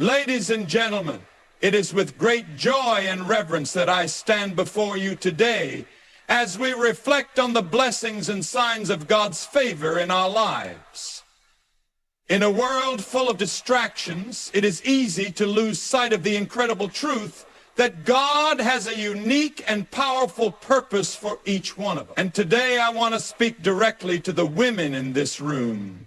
Ladies and gentlemen, it is with great joy and reverence that I stand before you today as we reflect on the blessings and signs of God's favor in our lives. In a world full of distractions, it is easy to lose sight of the incredible truth that God has a unique and powerful purpose for each one of us. And today I want to speak directly to the women in this room.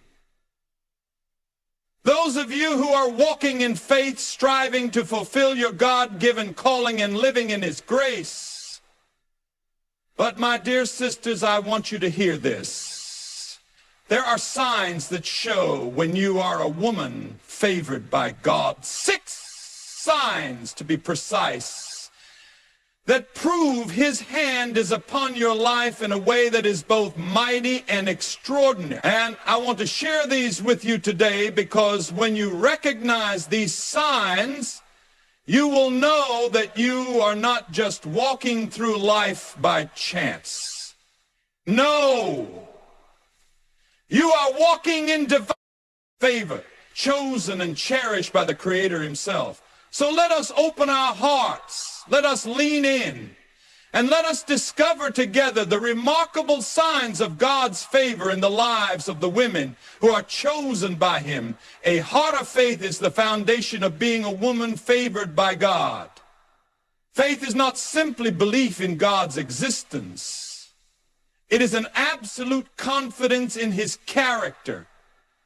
Those of you who are walking in faith, striving to fulfill your God-given calling and living in His grace. But my dear sisters, I want you to hear this. There are signs that show when you are a woman favored by God. 6 signs, to be precise, that prove His hand is upon your life in a way that is both mighty and extraordinary. And I want to share these with you today because when you recognize these signs, you will know that you are not just walking through life by chance. No, you are walking in divine favor, chosen and cherished by the Creator Himself. So let us open our hearts, let us lean in, and let us discover together the remarkable signs of God's favor in the lives of the women who are chosen by Him. A heart of faith is the foundation of being a woman favored by God. Faith is not simply belief in God's existence. It is an absolute confidence in His character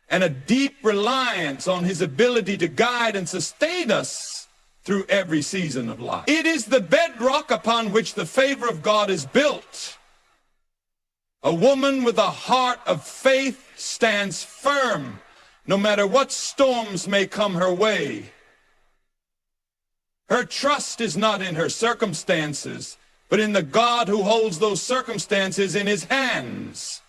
and a deep reliance on His ability to guide and sustain us through every season of life. It is the bedrock upon which the favor of God is built. A woman with a heart of faith stands firm no matter what storms may come her way. Her trust is not in her circumstances, but in the God who holds those circumstances in His hands.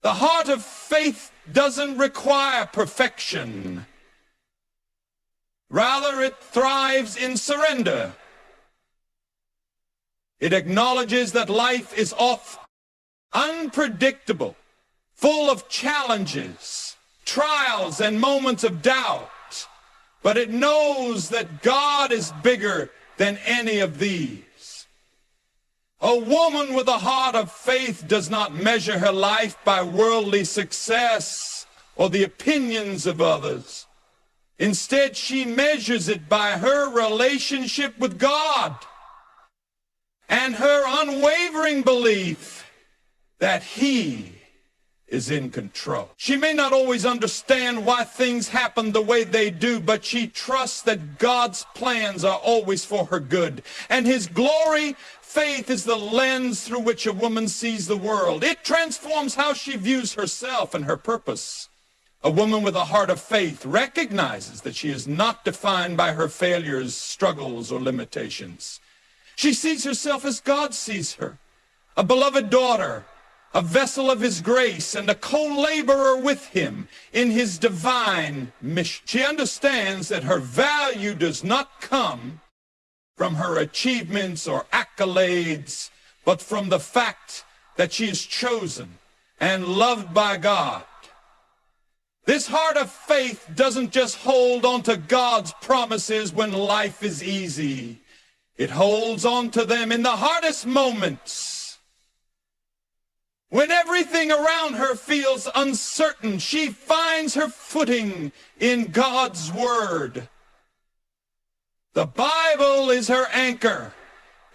The heart of faith doesn't require perfection. Rather, it thrives in surrender. It acknowledges that life is often unpredictable, full of challenges, trials, and moments of doubt. But it knows that God is bigger than any of these. A woman with a heart of faith does not measure her life by worldly success or the opinions of others. Instead, she measures it by her relationship with God and her unwavering belief that He is in control. She may not always understand why things happen the way they do, but she trusts that God's plans are always for her good. And His glory, faith, is the lens through which a woman sees the world. It transforms how she views herself and her purpose. A woman with a heart of faith recognizes that she is not defined by her failures, struggles, or limitations. She sees herself as God sees her, a beloved daughter, a vessel of His grace, and a co-laborer with Him in His divine mission. She understands that her value does not come from her achievements or accolades, but from the fact that she is chosen and loved by God. This heart of faith doesn't just hold on to God's promises when life is easy. It holds on to them in the hardest moments. When everything around her feels uncertain, she finds her footing in God's Word. The Bible is her anchor,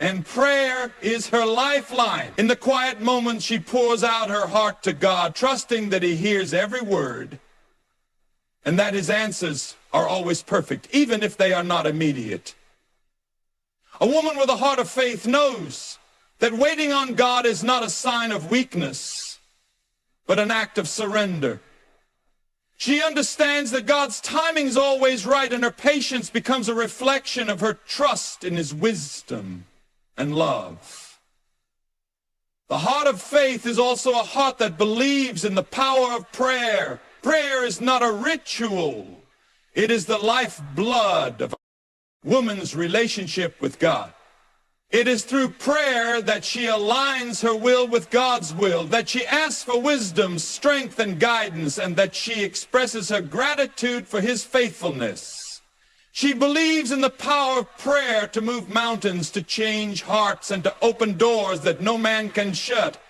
and prayer is her lifeline. In the quiet moments, she pours out her heart to God, trusting that He hears every word, and that His answers are always perfect, even if they are not immediate. A woman with a heart of faith knows that waiting on God is not a sign of weakness, but an act of surrender. She understands that God's timing is always right, and her patience becomes a reflection of her trust in His wisdom and love. The heart of faith is also a heart that believes in the power of prayer. Prayer is not a ritual. It is the lifeblood of a woman's relationship with God. It is through prayer that she aligns her will with God's will, that she asks for wisdom, strength, and guidance, and that she expresses her gratitude for his faithfulness. She believes in the power of prayer to move mountains, to change hearts, and to open doors that no man can shut.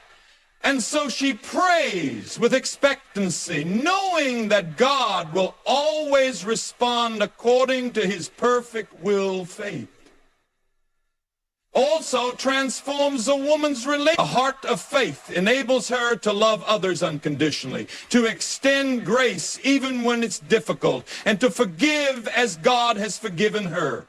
And so she prays with expectancy, knowing that God will always respond according to his perfect will faith. Also transforms a woman's relationship. A heart of faith enables her to love others unconditionally, to extend grace even when it's difficult, and to forgive as God has forgiven her.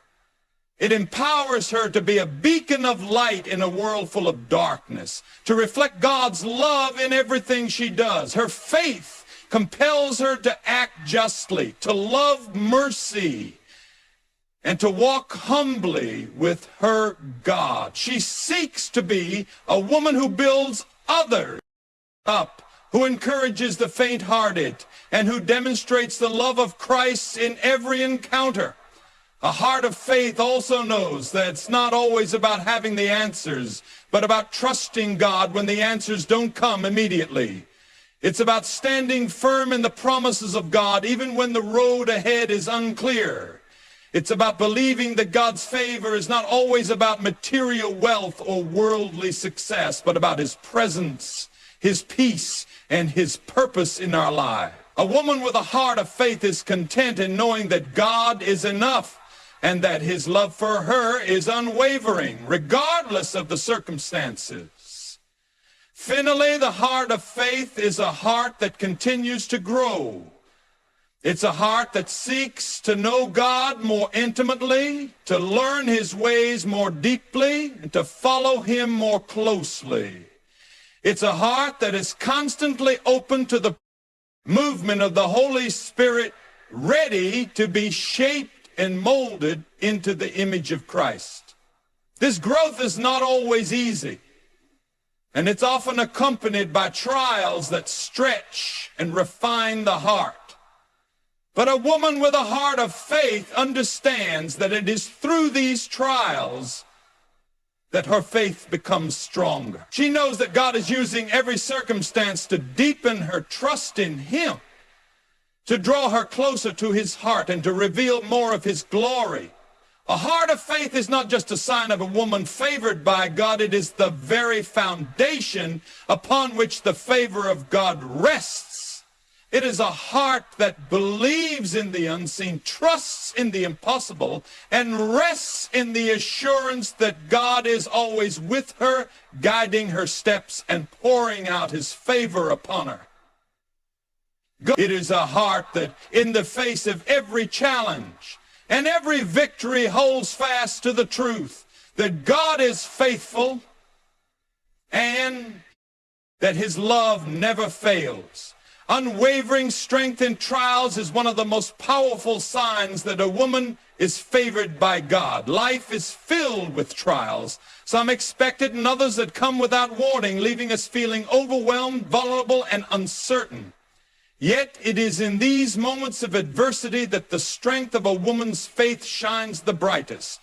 It empowers her to be a beacon of light in a world full of darkness, to reflect God's love in everything she does. Her faith compels her to act justly, to love mercy, and to walk humbly with her God. She seeks to be a woman who builds others up, who encourages the faint-hearted, and who demonstrates the love of Christ in every encounter. A heart of faith also knows that it's not always about having the answers, but about trusting God when the answers don't come immediately. It's about standing firm in the promises of God even when the road ahead is unclear. It's about believing that God's favor is not always about material wealth or worldly success, but about his presence, his peace, and his purpose in our lives. A woman with a heart of faith is content in knowing that God is enough and that his love for her is unwavering, regardless of the circumstances. Finally, the heart of faith is a heart that continues to grow. It's a heart that seeks to know God more intimately, to learn his ways more deeply, and to follow him more closely. It's a heart that is constantly open to the movement of the Holy Spirit, ready to be shaped and molded into the image of Christ. This growth is not always easy, and it's often accompanied by trials that stretch and refine the heart. But a woman with a heart of faith understands that it is through these trials that her faith becomes stronger. She knows that God is using every circumstance to deepen her trust in him, to draw her closer to his heart and to reveal more of his glory. A heart of faith is not just a sign of a woman favored by God. It is the very foundation upon which the favor of God rests. It is a heart that believes in the unseen, trusts in the impossible, and rests in the assurance that God is always with her, guiding her steps and pouring out his favor upon her. It is a heart that, in the face of every challenge and every victory, holds fast to the truth that God is faithful and that his love never fails. Unwavering strength in trials is one of the most powerful signs that a woman is favored by God. Life is filled with trials, some expected and others that come without warning, leaving us feeling overwhelmed, vulnerable, and uncertain. Yet it is in these moments of adversity that the strength of a woman's faith shines the brightest.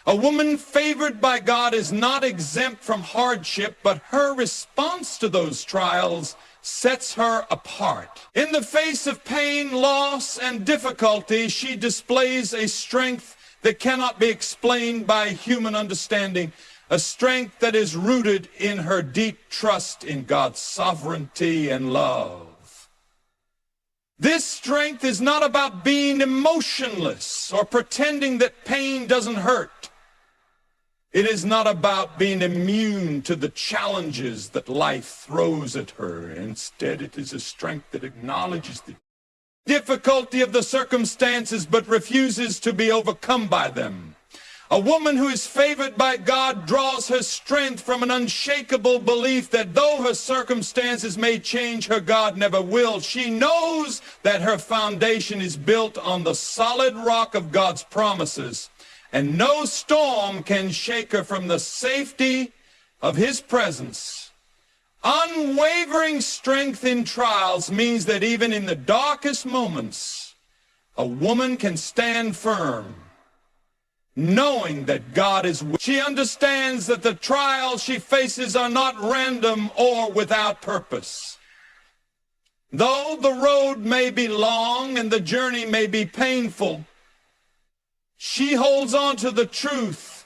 A woman favored by God is not exempt from hardship, but her response to those trials sets her apart. In the face of pain, loss, and difficulty, she displays a strength that cannot be explained by human understanding, a strength that is rooted in her deep trust in God's sovereignty and love. This strength is not about being emotionless or pretending that pain doesn't hurt. It is not about being immune to the challenges that life throws at her. Instead, it is a strength that acknowledges the difficulty of the circumstances but refuses to be overcome by them. A woman who is favored by God draws her strength from an unshakable belief that though her circumstances may change, her God never will. She knows that her foundation is built on the solid rock of God's promises, and no storm can shake her from the safety of his presence. Unwavering strength in trials means that even in the darkest moments, a woman can stand firm, knowing that God is with her. She understands that the trials she faces are not random or without purpose. Though the road may be long and the journey may be painful, she holds on to the truth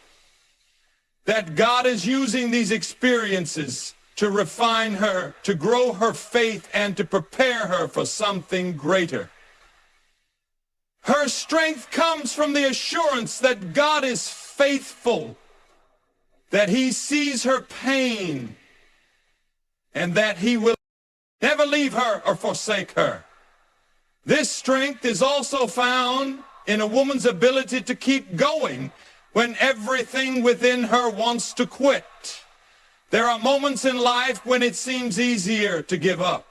that God is using these experiences to refine her, to grow her faith, and to prepare her for something greater. Her strength comes from the assurance that God is faithful, that He sees her pain, and that He will never leave her or forsake her. This strength is also found in a woman's ability to keep going when everything within her wants to quit. There are moments in life when it seems easier to give up,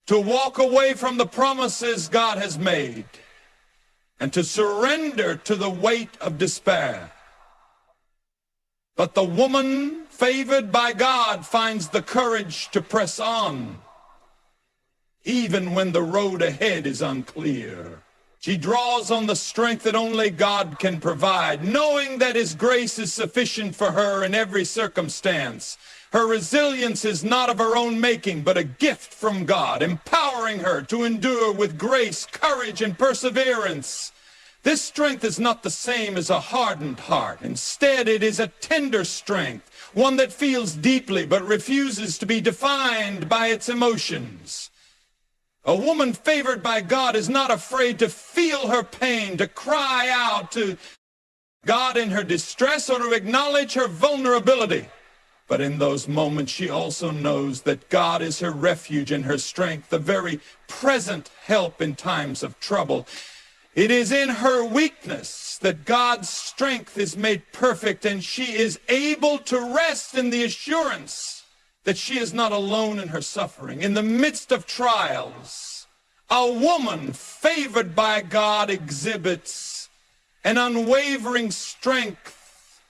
to walk away from the promises God has made, and to surrender to the weight of despair. But the woman favored by God finds the courage to press on, even when the road ahead is unclear. She draws on the strength that only God can provide, knowing that His grace is sufficient for her in every circumstance. Her resilience is not of her own making, but a gift from God, empowering her to endure with grace, courage, and perseverance. This strength is not the same as a hardened heart. Instead, it is a tender strength, one that feels deeply but refuses to be defined by its emotions. A woman favored by God is not afraid to feel her pain, to cry out to God in her distress, or to acknowledge her vulnerability. But in those moments, she also knows that God is her refuge and her strength, the very present help in times of trouble. It is in her weakness that God's strength is made perfect, and she is able to rest in the assurance that she is not alone in her suffering. In the midst of trials, a woman favored by God exhibits an unwavering strength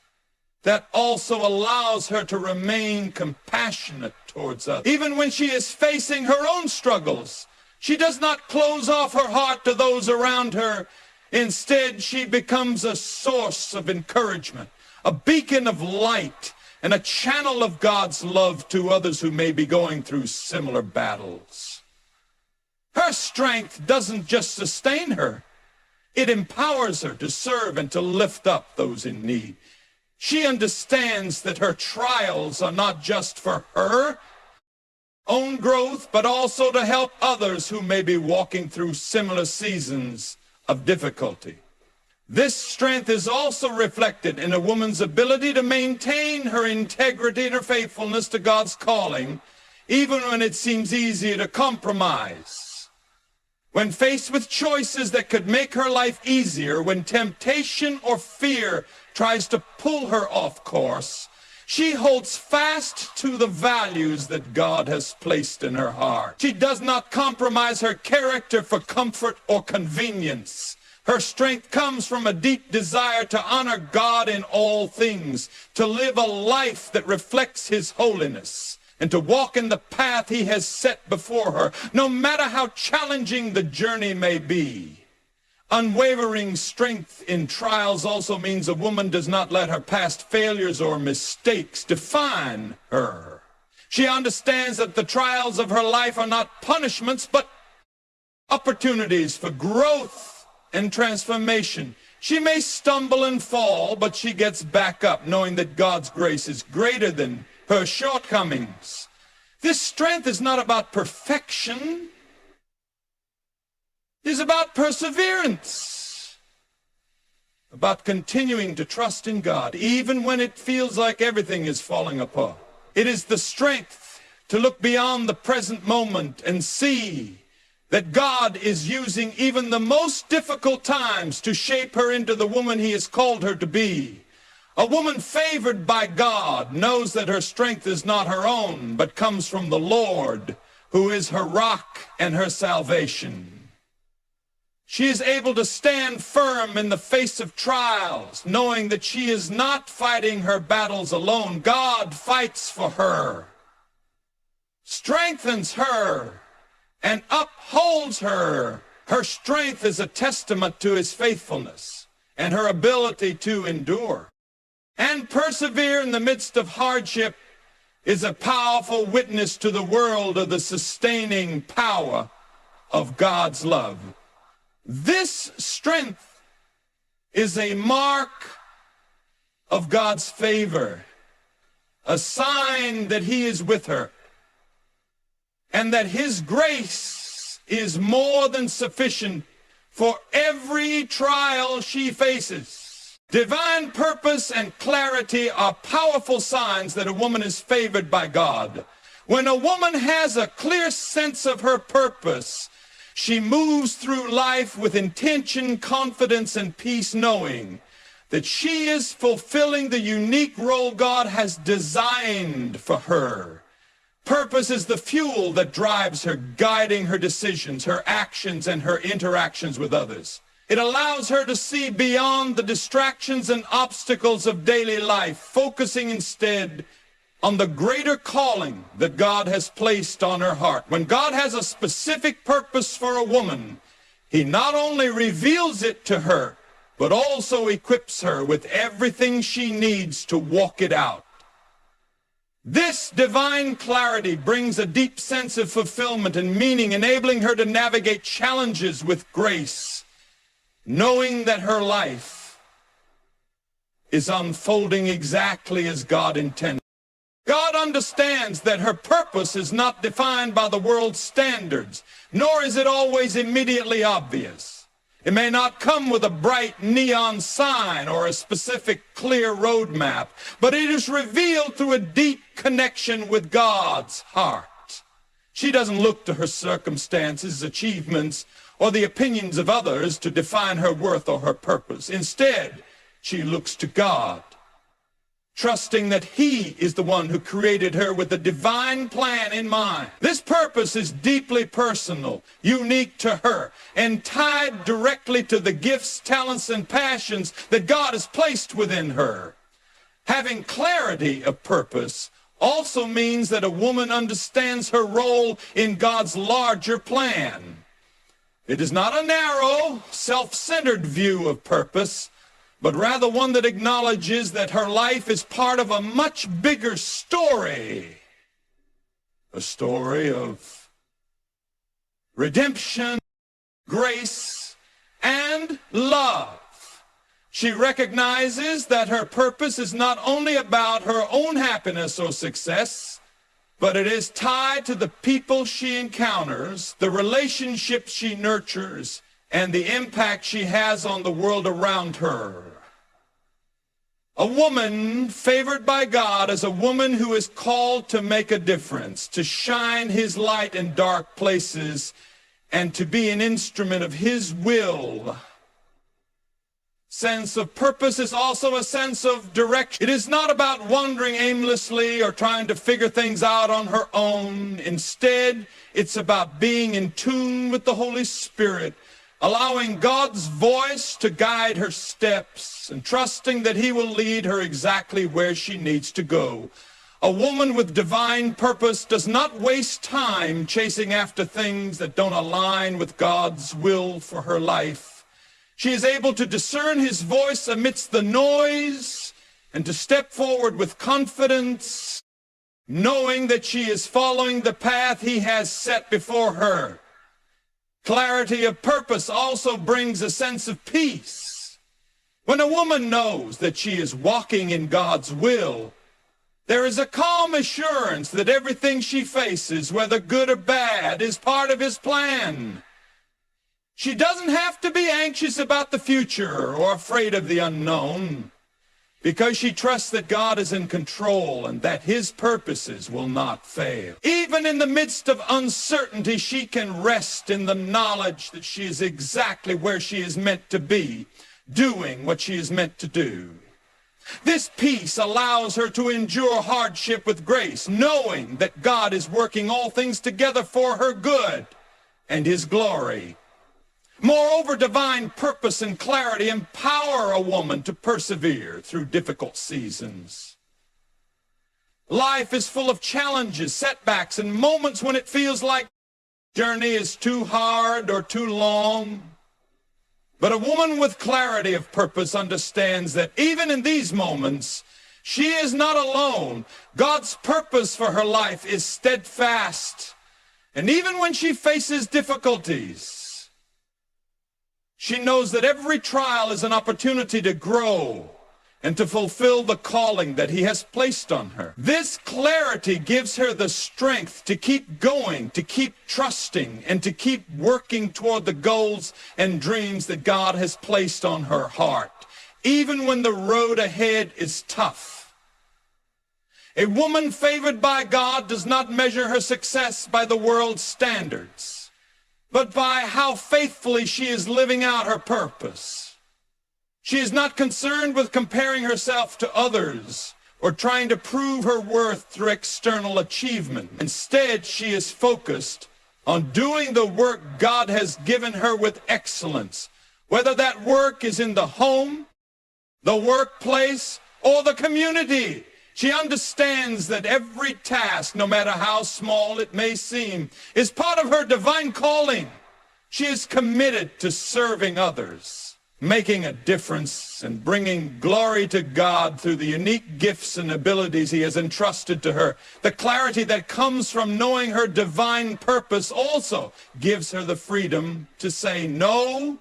that also allows her to remain compassionate towards others. Even when she is facing her own struggles, she does not close off her heart to those around her. Instead, she becomes a source of encouragement, a beacon of light, and a channel of God's love to others who may be going through similar battles. Her strength doesn't just sustain her, it empowers her to serve and to lift up those in need. She understands that her trials are not just for her own growth, but also to help others who may be walking through similar seasons of difficulty. This strength is also reflected in a woman's ability to maintain her integrity and her faithfulness to God's calling, even when it seems easier to compromise. When faced with choices that could make her life easier, when temptation or fear tries to pull her off course, she holds fast to the values that God has placed in her heart. She does not compromise her character for comfort or convenience. Her strength comes from a deep desire to honor God in all things, to live a life that reflects His holiness, and to walk in the path He has set before her, no matter how challenging the journey may be. Unwavering strength in trials also means a woman does not let her past failures or mistakes define her. She understands that the trials of her life are not punishments, but opportunities for growth and transformation. She may stumble and fall, but she gets back up, knowing that God's grace is greater than her shortcomings. This strength is not about perfection. It is about perseverance, about continuing to trust in God, even when it feels like everything is falling apart. It is the strength to look beyond the present moment and see that God is using even the most difficult times to shape her into the woman He has called her to be. A woman favored by God knows that her strength is not her own, but comes from the Lord, who is her rock and her salvation. She is able to stand firm in the face of trials, knowing that she is not fighting her battles alone. God fights for her, strengthens her, and upholds her. Her strength is a testament to His faithfulness, and her ability to endure. And persevere in the midst of hardship is a powerful witness to the world of the sustaining power of God's love. This strength is a mark of God's favor, a sign that He is with her, and that His grace is more than sufficient for every trial she faces. Divine purpose and clarity are powerful signs that a woman is favored by God. When a woman has a clear sense of her purpose, she moves through life with intention, confidence, and peace, knowing that she is fulfilling the unique role God has designed for her. Purpose is the fuel that drives her, guiding her decisions, her actions, and her interactions with others. It allows her to see beyond the distractions and obstacles of daily life, focusing instead on the greater calling that God has placed on her heart. When God has a specific purpose for a woman, He not only reveals it to her, but also equips her with everything she needs to walk it out. This divine clarity brings a deep sense of fulfillment and meaning, enabling her to navigate challenges with grace, knowing that her life is unfolding exactly as God intended. God understands that her purpose is not defined by the world's standards, nor is it always immediately obvious. It may not come with a bright neon sign or a specific clear roadmap, but it is revealed through a deep connection with God's heart. She doesn't look to her circumstances, achievements, or the opinions of others to define her worth or her purpose. Instead, she looks to God, trusting that He is the one who created her with a divine plan in mind. This purpose is deeply personal, unique to her, and tied directly to the gifts, talents, and passions that God has placed within her. Having clarity of purpose also means that a woman understands her role in God's larger plan. It is not a narrow, self-centered view of purpose, but rather one that acknowledges that her life is part of a much bigger story. A story of redemption, grace, and love. She recognizes that her purpose is not only about her own happiness or success, but it is tied to the people she encounters, the relationships she nurtures, and the impact she has on the world around her. A woman favored by God is a woman who is called to make a difference, to shine His light in dark places, and to be an instrument of His will. Sense of purpose is also a sense of direction. It is not about wandering aimlessly or trying to figure things out on her own. Instead, it's about being in tune with the Holy Spirit, allowing God's voice to guide her steps and trusting that He will lead her exactly where she needs to go. A woman with divine purpose does not waste time chasing after things that don't align with God's will for her life. She is able to discern His voice amidst the noise and to step forward with confidence, knowing that she is following the path He has set before her. Clarity of purpose also brings a sense of peace. When a woman knows that she is walking in God's will, there is a calm assurance that everything she faces, whether good or bad, is part of His plan. She doesn't have to be anxious about the future or afraid of the unknown, because she trusts that God is in control and that His purposes will not fail. Even in the midst of uncertainty, she can rest in the knowledge that she is exactly where she is meant to be, doing what she is meant to do. This peace allows her to endure hardship with grace, knowing that God is working all things together for her good and His glory. Moreover, divine purpose and clarity empower a woman to persevere through difficult seasons. Life is full of challenges, setbacks, and moments when it feels like the journey is too hard or too long. But a woman with clarity of purpose understands that even in these moments, she is not alone. God's purpose for her life is steadfast. And even when she faces difficulties, she knows that every trial is an opportunity to grow and to fulfill the calling that He has placed on her. This clarity gives her the strength to keep going, to keep trusting, and to keep working toward the goals and dreams that God has placed on her heart, even when the road ahead is tough. A woman favored by God does not measure her success by the world's standards, but by how faithfully she is living out her purpose. She is not concerned with comparing herself to others or trying to prove her worth through external achievement. Instead, she is focused on doing the work God has given her with excellence, whether that work is in the home, the workplace, or the community. She understands that every task, no matter how small it may seem, is part of her divine calling. She is committed to serving others, making a difference, and bringing glory to God through the unique gifts and abilities He has entrusted to her. The clarity that comes from knowing her divine purpose also gives her the freedom to say no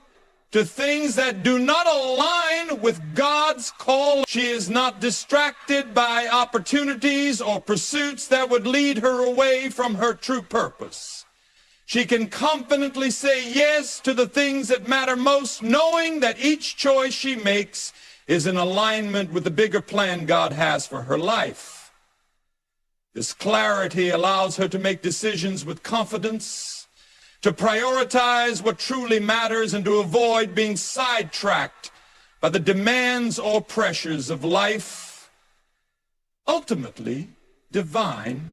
to things that do not align with God's call. She is not distracted by opportunities or pursuits that would lead her away from her true purpose. She can confidently say yes to the things that matter most, knowing that each choice she makes is in alignment with the bigger plan God has for her life. This clarity allows her to make decisions with confidence, to prioritize what truly matters, and to avoid being sidetracked by the demands or pressures of life. Ultimately, divine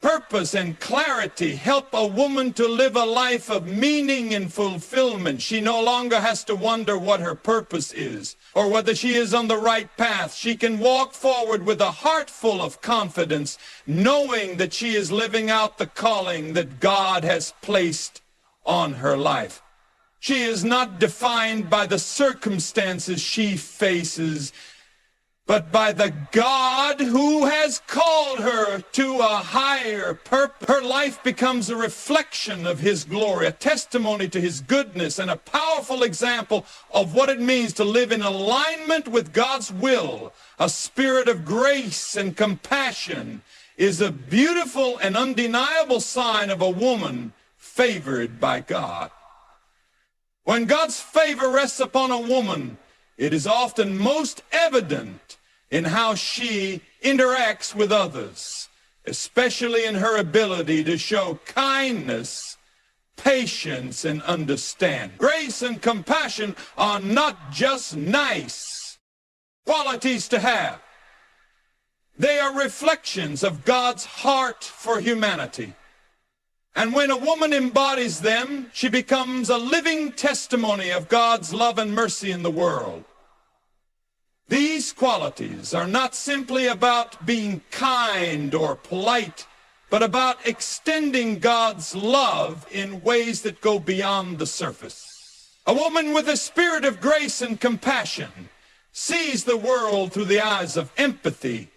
purpose and clarity help a woman to live a life of meaning and fulfillment. She no longer has to wonder what her purpose is or whether she is on the right path. She can walk forward with a heart full of confidence, knowing that she is living out the calling that God has placed on her life. She is not defined by the circumstances she faces, but by the God who has called her to a higher purpose. Her life becomes a reflection of His glory, a testimony to His goodness, and a powerful example of what it means to live in alignment with God's will. A spirit of grace and compassion is a beautiful and undeniable sign of a woman favored by God. When God's favor rests upon a woman, it is often most evident in how she interacts with others, especially in her ability to show kindness, patience, and understanding. Grace and compassion are not just nice qualities to have. They are reflections of God's heart for humanity. And when a woman embodies them, she becomes a living testimony of God's love and mercy in the world. These qualities are not simply about being kind or polite, but about extending God's love in ways that go beyond the surface. A woman with a spirit of grace and compassion sees the world through the eyes of empathy,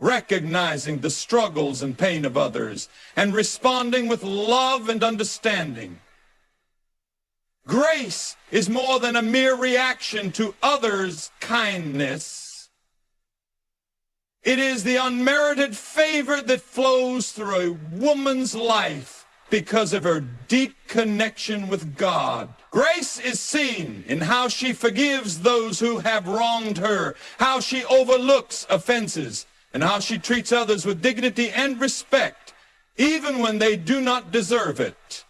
recognizing the struggles and pain of others and responding with love and understanding. Grace is more than a mere reaction to others' kindness. It is the unmerited favor that flows through a woman's life because of her deep connection with God. Grace is seen in how she forgives those who have wronged her, how she overlooks offenses, and how she treats others with dignity and respect, even when they do not deserve it.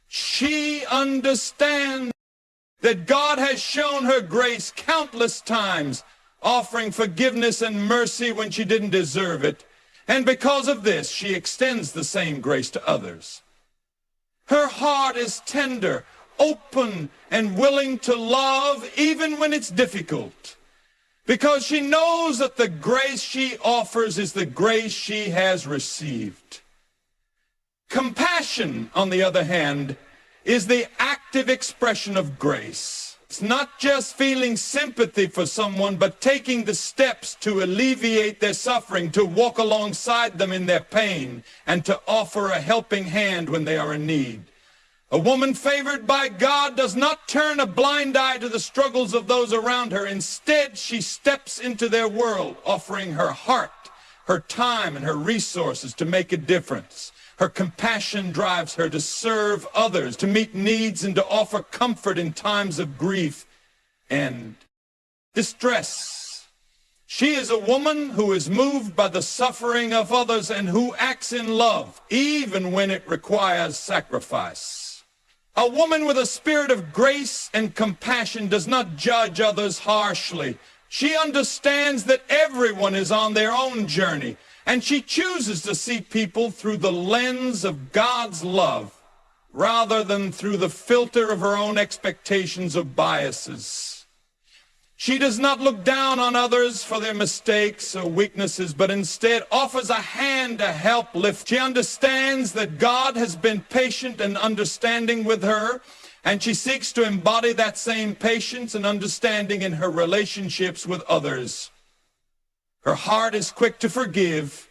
She understands that God has shown her grace countless times, offering forgiveness and mercy when she didn't deserve it. And because of this, she extends the same grace to others. Her heart is tender, open, and willing to love even when it's difficult, because she knows that the grace she offers is the grace she has received. Compassion, on the other hand, is the active expression of grace. It's not just feeling sympathy for someone, but taking the steps to alleviate their suffering, to walk alongside them in their pain, and to offer a helping hand when they are in need. A woman favored by God does not turn a blind eye to the struggles of those around her. Instead, she steps into their world, offering her heart, her time, and her resources to make a difference. Her compassion drives her to serve others, to meet needs, and to offer comfort in times of grief and distress. She is a woman who is moved by the suffering of others and who acts in love, even when it requires sacrifice. A woman with a spirit of grace and compassion does not judge others harshly. She understands that everyone is on their own journey, and she chooses to see people through the lens of God's love, rather than through the filter of her own expectations or biases. She does not look down on others for their mistakes or weaknesses, but instead offers a hand to help lift. She understands that God has been patient and understanding with her, and she seeks to embody that same patience and understanding in her relationships with others. Her heart is quick to forgive,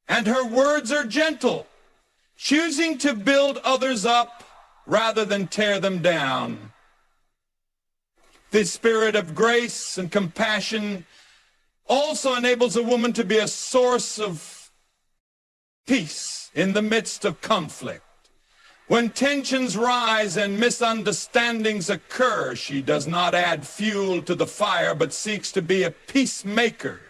and her words are gentle, choosing to build others up rather than tear them down. This spirit of grace and compassion also enables a woman to be a source of peace in the midst of conflict. When tensions rise and misunderstandings occur, she does not add fuel to the fire, but seeks to be a peacemaker.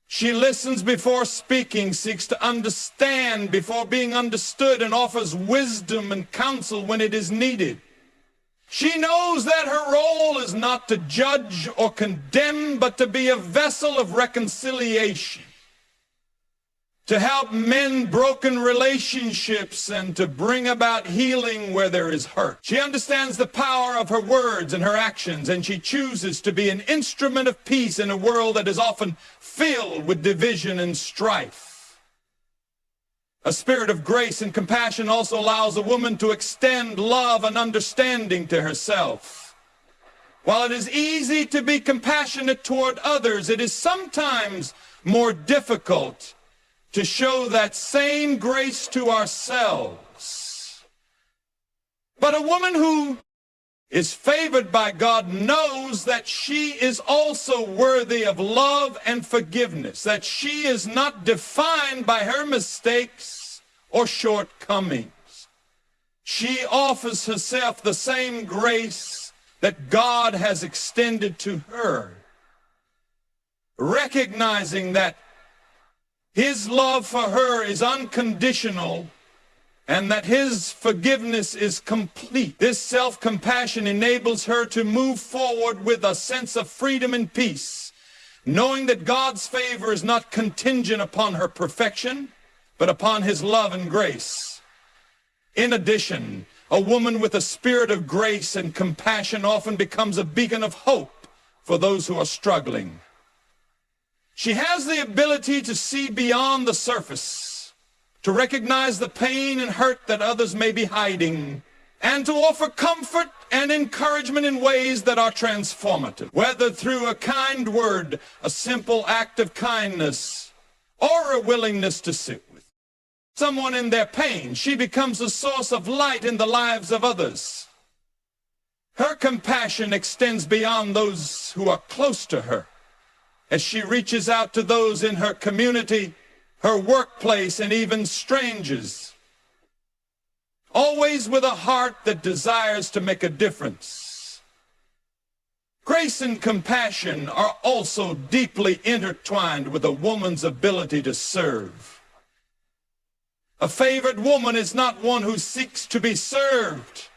She listens before speaking, seeks to understand before being understood, and offers wisdom and counsel when it is needed. She knows that her role is not to judge or condemn, but to be a vessel of reconciliation, to help mend broken relationships and to bring about healing where there is hurt. She understands the power of her words and her actions, and she chooses to be an instrument of peace in a world that is often filled with division and strife. A spirit of grace and compassion also allows a woman to extend love and understanding to herself. While it is easy to be compassionate toward others, it is sometimes more difficult to show that same grace to ourselves. But a woman who is favored by God knows that she is also worthy of love and forgiveness, that she is not defined by her mistakes or shortcomings. She offers herself the same grace that God has extended to her, recognizing that His love for her is unconditional and that His forgiveness is complete. This self-compassion enables her to move forward with a sense of freedom and peace, knowing that God's favor is not contingent upon her perfection, but upon His love and grace. In addition, a woman with a spirit of grace and compassion often becomes a beacon of hope for those who are struggling. She has the ability to see beyond the surface, to recognize the pain and hurt that others may be hiding, and to offer comfort and encouragement in ways that are transformative, whether through a kind word, a simple act of kindness, or a willingness to sit with someone in their pain. She becomes a source of light in the lives of others. Her compassion extends beyond those who are close to her, as she reaches out to those in her community, her workplace, and even strangers, always with a heart that desires to make a difference. Grace and compassion are also deeply intertwined with a woman's ability to serve. A favored woman is not one who seeks to be served,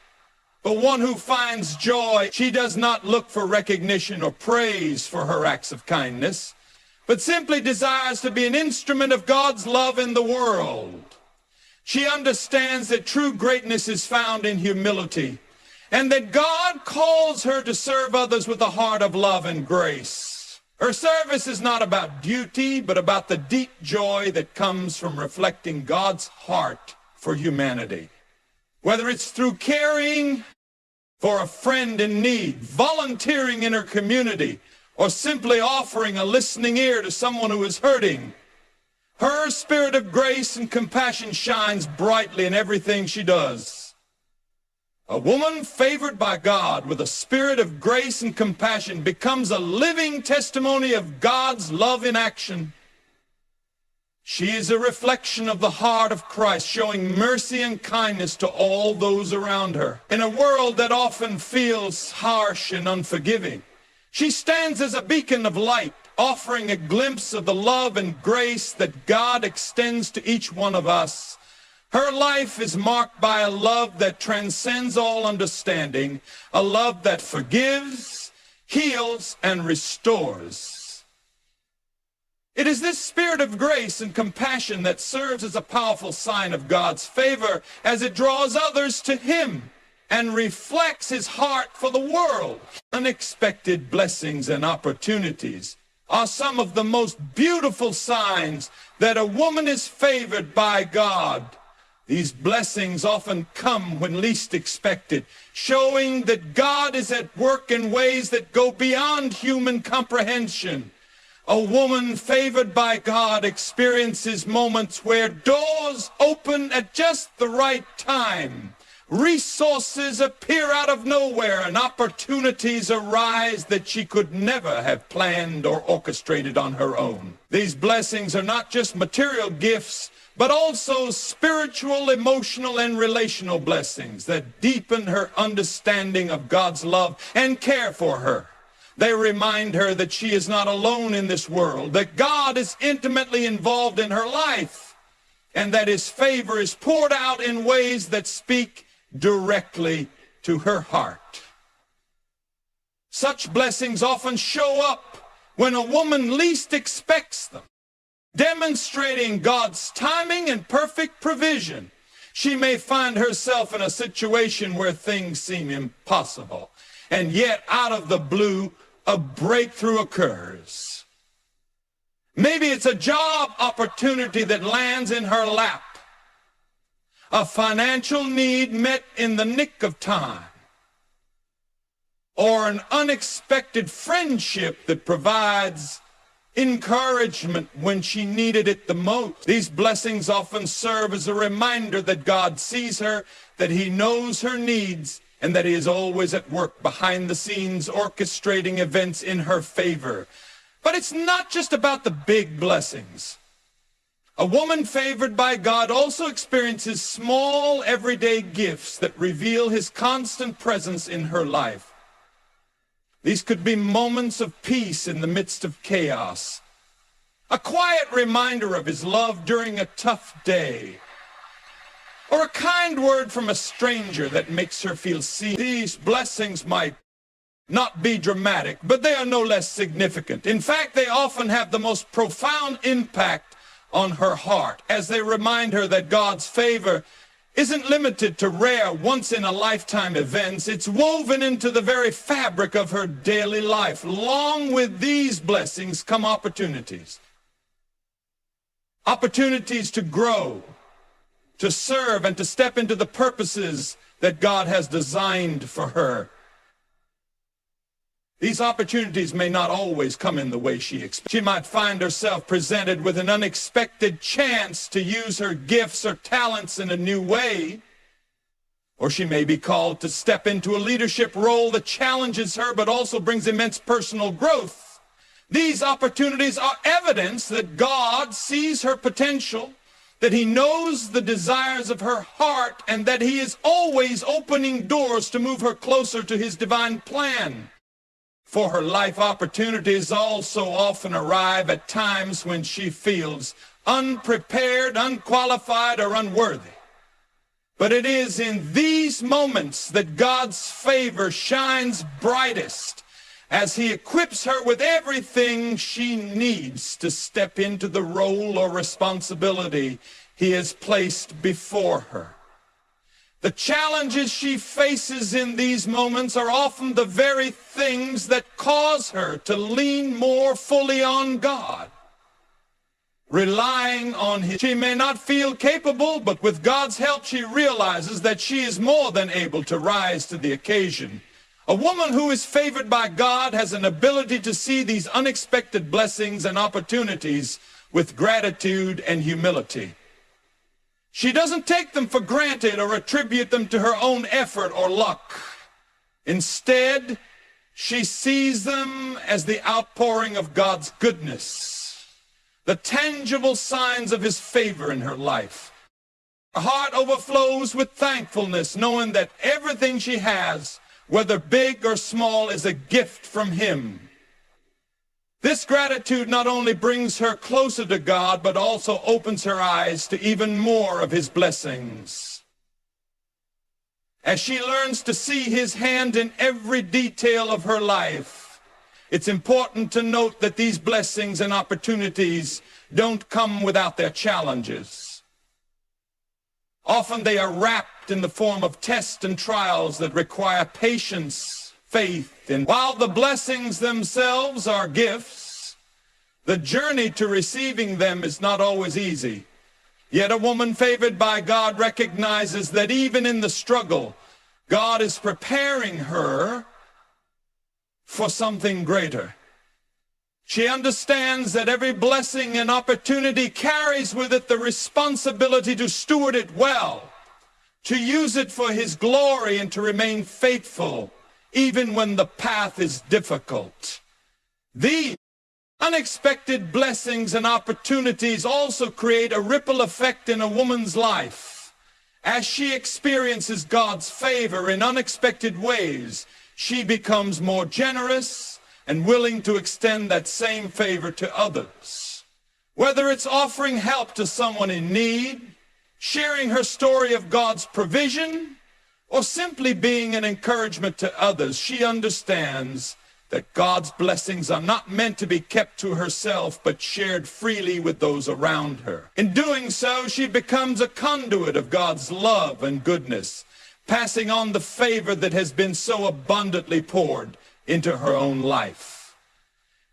but one who finds joy. She does not look for recognition or praise for her acts of kindness, but simply desires to be an instrument of God's love in the world. She understands that true greatness is found in humility, and that God calls her to serve others with a heart of love and grace. Her service is not about duty, but about the deep joy that comes from reflecting God's heart for humanity. Whether it's through caring for a friend in need, volunteering in her community, or simply offering a listening ear to someone who is hurting. Her spirit of grace and compassion shines brightly in everything she does. A woman favored by God with a spirit of grace and compassion becomes a living testimony of God's love in action. She is a reflection of the heart of Christ, showing mercy and kindness to all those around her. In a world that often feels harsh and unforgiving, she stands as a beacon of light, offering a glimpse of the love and grace that God extends to each one of us. Her life is marked by a love that transcends all understanding, a love that forgives, heals, and restores. It is this spirit of grace and compassion that serves as a powerful sign of God's favor as it draws others to Him and reflects His heart for the world. Unexpected blessings and opportunities are some of the most beautiful signs that a woman is favored by God. These blessings often come when least expected, showing that God is at work in ways that go beyond human comprehension. A woman favored by God experiences moments where doors open at just the right time. Resources appear out of nowhere and opportunities arise that she could never have planned or orchestrated on her own. These blessings are not just material gifts, but also spiritual, emotional, and relational blessings that deepen her understanding of God's love and care for her. They remind her that she is not alone in this world, that God is intimately involved in her life, and that His favor is poured out in ways that speak directly to her heart. Such blessings often show up when a woman least expects them, demonstrating God's timing and perfect provision. She may find herself in a situation where things seem impossible, and yet out of the blue, a breakthrough occurs. Maybe it's a job opportunity that lands in her lap, a financial need met in the nick of time, or an unexpected friendship that provides encouragement when she needed it the most. These blessings often serve as a reminder that God sees her, that He knows her needs, and that He is always at work behind the scenes, orchestrating events in her favor. But it's not just about the big blessings. A woman favored by God also experiences small, everyday gifts that reveal His constant presence in her life. These could be moments of peace in the midst of chaos, a quiet reminder of His love during a tough day, or a kind word from a stranger that makes her feel seen. These blessings might not be dramatic, but they are no less significant. In fact, they often have the most profound impact on her heart as they remind her that God's favor isn't limited to rare, once-in-a-lifetime events. It's woven into the very fabric of her daily life. Along with these blessings come opportunities. Opportunities to grow, to serve, and to step into the purposes that God has designed for her. These opportunities may not always come in the way she expects. She might find herself presented with an unexpected chance to use her gifts or talents in a new way. Or she may be called to step into a leadership role that challenges her but also brings immense personal growth. These opportunities are evidence that God sees her potential, that He knows the desires of her heart, and that He is always opening doors to move her closer to His divine plan for her life. Opportunities also often arrive at times when she feels unprepared, unqualified, or unworthy. But it is in these moments that God's favor shines brightest as He equips her with everything she needs to step into the role or responsibility He has placed before her. The challenges she faces in these moments are often the very things that cause her to lean more fully on God. relying on him. She may not feel capable, but with God's help, she realizes that she is more than able to rise to the occasion. A woman who is favored by God has an ability to see these unexpected blessings and opportunities with gratitude and humility. She doesn't take them for granted or attribute them to her own effort or luck. Instead, she sees them as the outpouring of God's goodness, the tangible signs of his favor in her life. Her heart overflows with thankfulness, knowing that everything she has, whether big or small, is a gift from him. This gratitude not only brings her closer to God, but also opens her eyes to even more of his blessings. As she learns to see his hand in every detail of her life, it's important to note that these blessings and opportunities don't come without their challenges. Often they are wrapped in the form of tests and trials that require patience, faith, and while the blessings themselves are gifts, the journey to receiving them is not always easy. Yet a woman favored by God recognizes that even in the struggle, God is preparing her for something greater. She understands that every blessing and opportunity carries with it the responsibility to steward it well, to use it for his glory, and to remain faithful even when the path is difficult. These unexpected blessings and opportunities also create a ripple effect in a woman's life. As she experiences God's favor in unexpected ways, she becomes more generous and willing to extend that same favor to others. Whether it's offering help to someone in need, sharing her story of God's provision, or simply being an encouragement to others, she understands that God's blessings are not meant to be kept to herself, but shared freely with those around her. In doing so, she becomes a conduit of God's love and goodness, passing on the favor that has been so abundantly poured into her own life.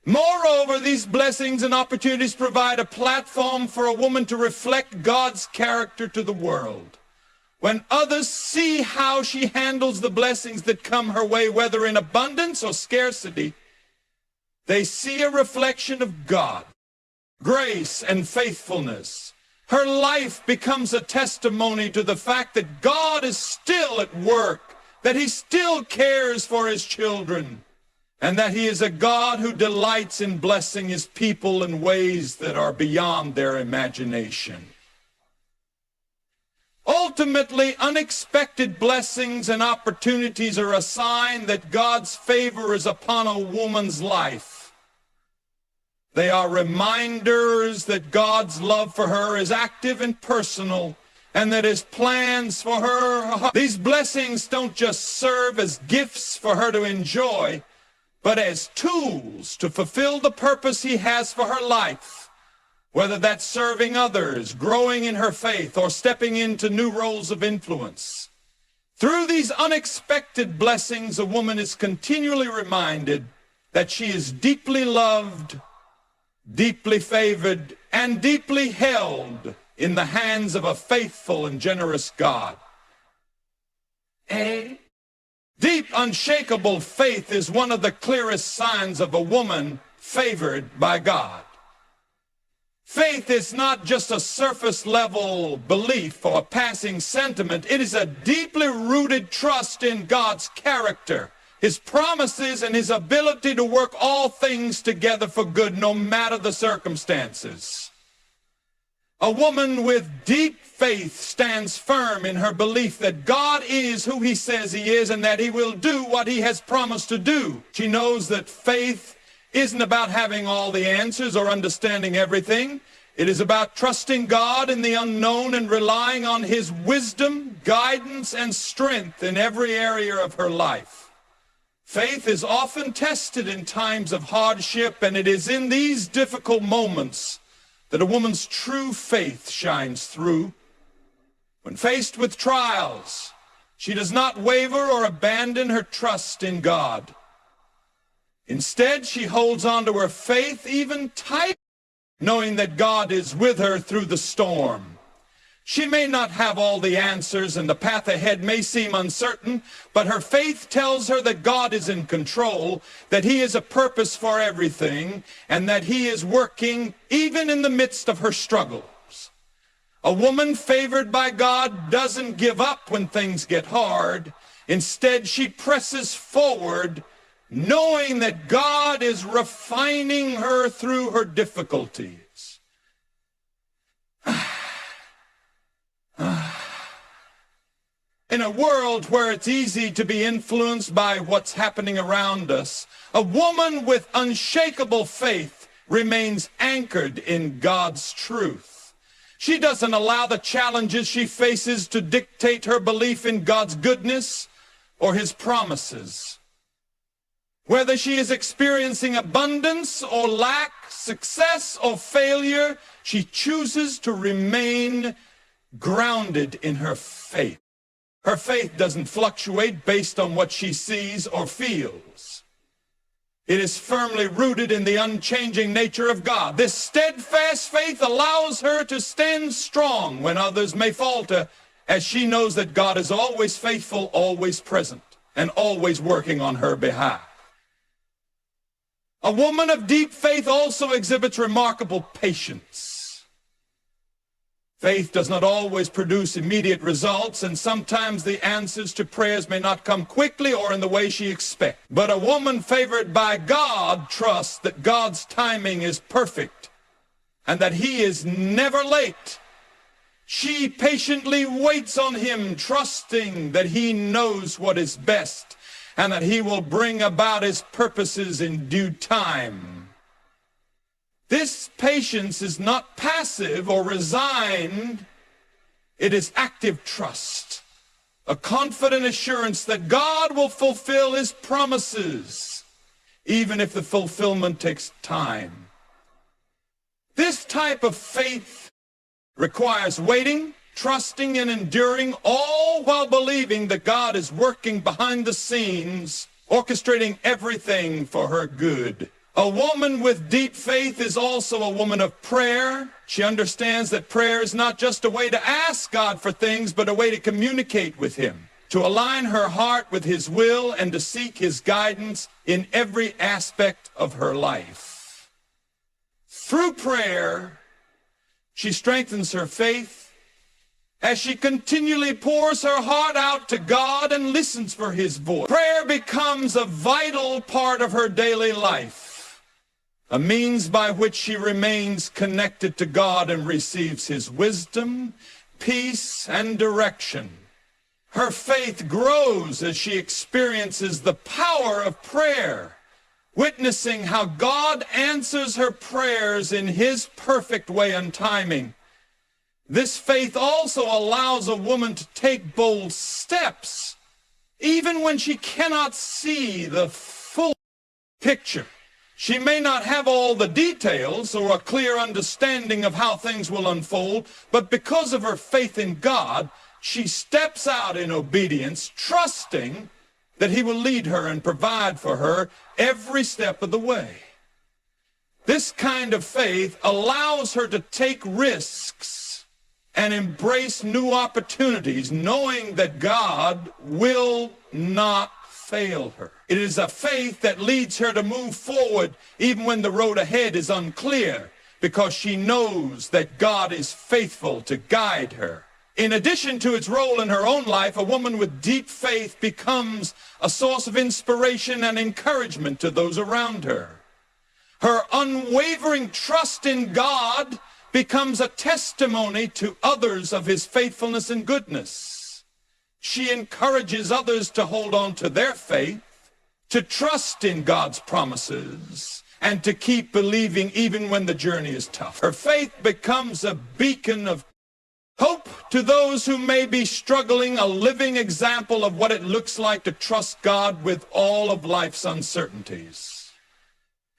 Moreover, these blessings and opportunities provide a platform for a woman to reflect God's character to the world. When others see how she handles the blessings that come her way, whether in abundance or scarcity, they see a reflection of God, grace and faithfulness. Her life becomes a testimony to the fact that God is still at work, that he still cares for his children, and that he is a God who delights in blessing his people in ways that are beyond their imagination. Ultimately, unexpected blessings and opportunities are a sign that God's favor is upon a woman's life. They are reminders that God's love for her is active and personal, and that his plans for her, these blessings don't just serve as gifts for her to enjoy, but as tools to fulfill the purpose he has for her life. Whether that's serving others, growing in her faith, or stepping into new roles of influence. Through these unexpected blessings, a woman is continually reminded that she is deeply loved, deeply favored, and deeply held in the hands of a faithful and generous God. Deep, unshakable faith is one of the clearest signs of a woman favored by God. Faith is not just a surface-level belief or a passing sentiment. It is a deeply rooted trust in God's character, his promises, and his ability to work all things together for good, no matter the circumstances. A woman with deep faith stands firm in her belief that God is who he says he is, and that he will do what he has promised to do. She knows that faith isn't about having all the answers or understanding everything. It is about trusting God in the unknown and relying on his wisdom, guidance, and strength in every area of her life. Faith is often tested in times of hardship, and it is in these difficult moments that a woman's true faith shines through. When faced with trials, she does not waver or abandon her trust in God. Instead, she holds on to her faith even tighter knowing that God is with her through the storm. She may not have all the answers and the path ahead may seem uncertain, but her faith tells her that God is in control, that He has a purpose for everything, and that He is working even in the midst of her struggles. A woman favored by God doesn't give up when things get hard. Instead, she presses forward, knowing that God is refining her through her difficulties. In a world where it's easy to be influenced by what's happening around us, a woman with unshakable faith remains anchored in God's truth. She doesn't allow the challenges she faces to dictate her belief in God's goodness or His promises. Whether she is experiencing abundance or lack, success or failure, she chooses to remain grounded in her faith. Her faith doesn't fluctuate based on what she sees or feels. It is firmly rooted in the unchanging nature of God. This steadfast faith allows her to stand strong when others may falter, as she knows that God is always faithful, always present, and always working on her behalf. A woman of deep faith also exhibits remarkable patience. Faith does not always produce immediate results, and sometimes the answers to prayers may not come quickly or in the way she expects. But a woman favored by God trusts that God's timing is perfect and that He is never late. She patiently waits on Him, trusting that He knows what is best and that He will bring about His purposes in due time. This patience is not passive or resigned. It is active trust, a confident assurance that God will fulfill His promises, even if the fulfillment takes time. This type of faith requires waiting, trusting, and enduring, all while believing that God is working behind the scenes, orchestrating everything for her good. A woman with deep faith is also a woman of prayer. She understands that prayer is not just a way to ask God for things, but a way to communicate with Him, to align her heart with His will, and to seek His guidance in every aspect of her life. Through prayer, she strengthens her faith as she continually pours her heart out to God and listens for His voice. Prayer becomes a vital part of her daily life, a means by which she remains connected to God and receives His wisdom, peace, and direction. Her faith grows as she experiences the power of prayer, witnessing how God answers her prayers in His perfect way and timing. This faith also allows a woman to take bold steps, even when she cannot see the full picture. She may not have all the details or a clear understanding of how things will unfold, but because of her faith in God, she steps out in obedience, trusting that He will lead her and provide for her every step of the way. This kind of faith allows her to take risks and embrace new opportunities, knowing that God will not fail her. It is a faith that leads her to move forward even when the road ahead is unclear, because she knows that God is faithful to guide her. In addition to its role in her own life, a woman with deep faith becomes a source of inspiration and encouragement to those around her. Her unwavering trust in God becomes a testimony to others of His faithfulness and goodness. She encourages others to hold on to their faith, to trust in God's promises, and to keep believing even when the journey is tough. Her faith becomes a beacon of hope to those who may be struggling, a living example of what it looks like to trust God with all of life's uncertainties.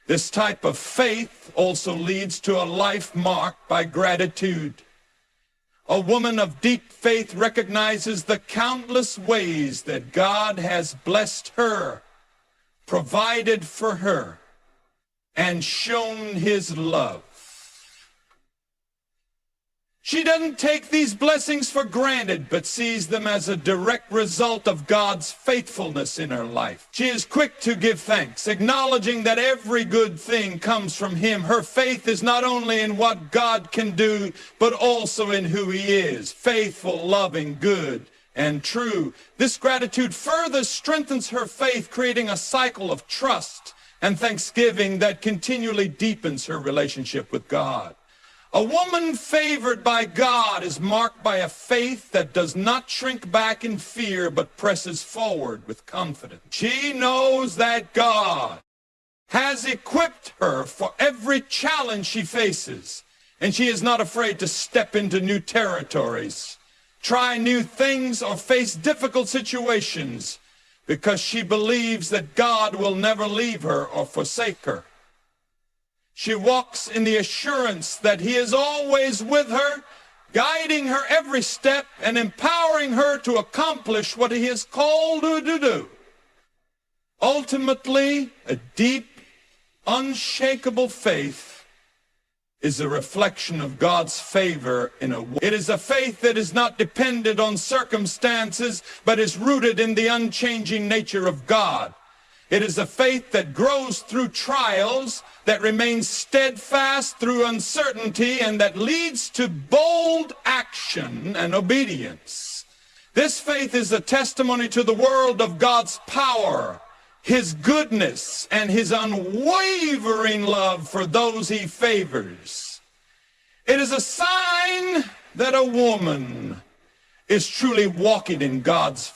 This type of faith also leads to a life marked by gratitude. A woman of deep faith recognizes the countless ways that God has blessed her, provided for her, and shown His love. She doesn't take these blessings for granted, but sees them as a direct result of God's faithfulness in her life. She is quick to give thanks, acknowledging that every good thing comes from Him. Her faith is not only in what God can do, but also in who He is, faithful, loving, good, and true. This gratitude further strengthens her faith, creating a cycle of trust and thanksgiving that continually deepens her relationship with God. A woman favored by God is marked by a faith that does not shrink back in fear, but presses forward with confidence. She knows that God has equipped her for every challenge she faces, and she is not afraid to step into new territories, try new things, or face difficult situations, because she believes that God will never leave her or forsake her. She walks in the assurance that He is always with her, guiding her every step and empowering her to accomplish what He has called her to do. Ultimately, a deep, unshakable faith is a reflection of God's favor in a world. It is a faith that is not dependent on circumstances, but is rooted in the unchanging nature of God. It is a faith that grows through trials, that remains steadfast through uncertainty, and that leads to bold action and obedience. This faith is a testimony to the world of God's power, His goodness, and His unwavering love for those He favors. It is a sign that a woman is truly walking in God's